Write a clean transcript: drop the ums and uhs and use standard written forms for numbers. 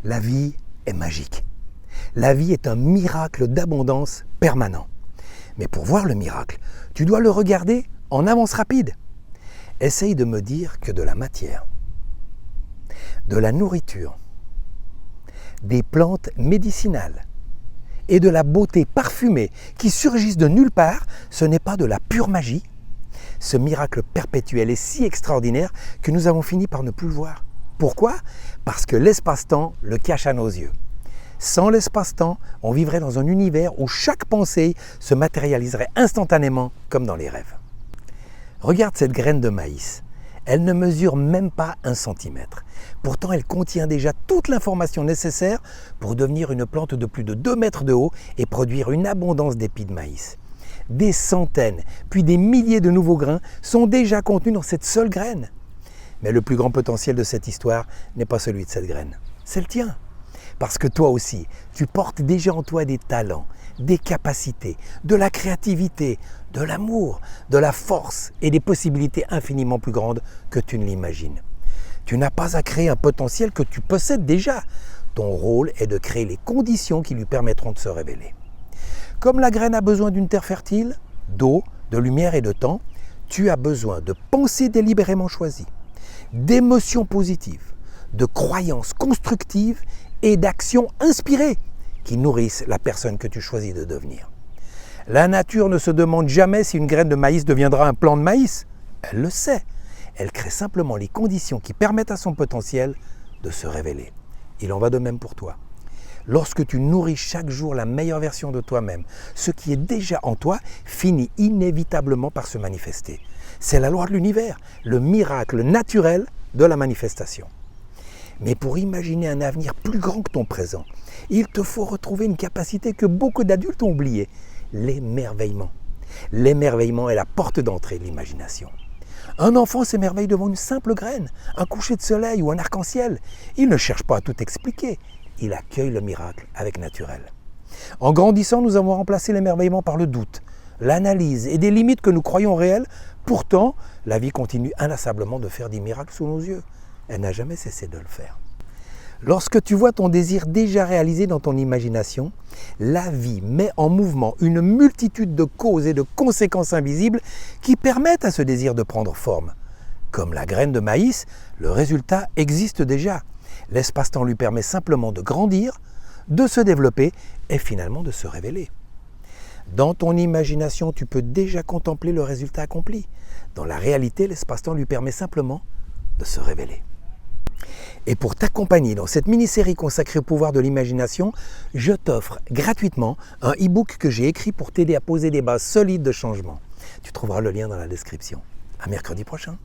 La vie est magique. La vie est un miracle d'abondance permanent. Mais pour voir le miracle, tu dois le regarder en avance rapide. Essaye de me dire que de la matière, de la nourriture, des plantes médicinales et de la beauté parfumée qui surgissent de nulle part, ce n'est pas de la pure magie. Ce miracle perpétuel est si extraordinaire que nous avons fini par ne plus le voir. Pourquoi ? Parce que l'espace-temps le cache à nos yeux. Sans l'espace-temps, on vivrait dans un univers où chaque pensée se matérialiserait instantanément comme dans les rêves. Regarde cette graine de maïs. Elle ne mesure même pas 1 centimètre. Pourtant, elle contient déjà toute l'information nécessaire pour devenir une plante de plus de 2 mètres de haut et produire une abondance d'épis de maïs. Des centaines, puis des milliers de nouveaux grains sont déjà contenus dans cette seule graine. Mais le plus grand potentiel de cette histoire n'est pas celui de cette graine, c'est le tien. Parce que toi aussi, tu portes déjà en toi des talents, des capacités, de la créativité, de l'amour, de la force et des possibilités infiniment plus grandes que tu ne l'imagines. Tu n'as pas à créer un potentiel que tu possèdes déjà. Ton rôle est de créer les conditions qui lui permettront de se révéler. Comme la graine a besoin d'une terre fertile, d'eau, de lumière et de temps, tu as besoin de pensées délibérément choisies, d'émotions positives, de croyances constructives et d'actions inspirées qui nourrissent la personne que tu choisis de devenir. La nature ne se demande jamais si une graine de maïs deviendra un plant de maïs. Elle le sait. Elle crée simplement les conditions qui permettent à son potentiel de se révéler. Il en va de même pour toi. Lorsque tu nourris chaque jour la meilleure version de toi-même, ce qui est déjà en toi finit inévitablement par se manifester. C'est la loi de l'univers, le miracle naturel de la manifestation. Mais pour imaginer un avenir plus grand que ton présent, il te faut retrouver une capacité que beaucoup d'adultes ont oubliée, l'émerveillement. L'émerveillement est la porte d'entrée de l'imagination. Un enfant s'émerveille devant une simple graine, un coucher de soleil ou un arc-en-ciel. Il ne cherche pas à tout expliquer, il accueille le miracle avec naturel. En grandissant, nous avons remplacé l'émerveillement par le doute, l'analyse et des limites que nous croyons réelles. Pourtant, la vie continue inlassablement de faire des miracles sous nos yeux. Elle n'a jamais cessé de le faire. Lorsque tu vois ton désir déjà réalisé dans ton imagination, la vie met en mouvement une multitude de causes et de conséquences invisibles qui permettent à ce désir de prendre forme. Comme la graine de maïs, le résultat existe déjà. L'espace-temps lui permet simplement de grandir, de se développer et finalement de se révéler. Dans ton imagination, tu peux déjà contempler le résultat accompli. Dans la réalité, l'espace-temps lui permet simplement de se révéler. Et pour t'accompagner dans cette mini-série consacrée au pouvoir de l'imagination, je t'offre gratuitement un e-book que j'ai écrit pour t'aider à poser des bases solides de changement. Tu trouveras le lien dans la description. À mercredi prochain.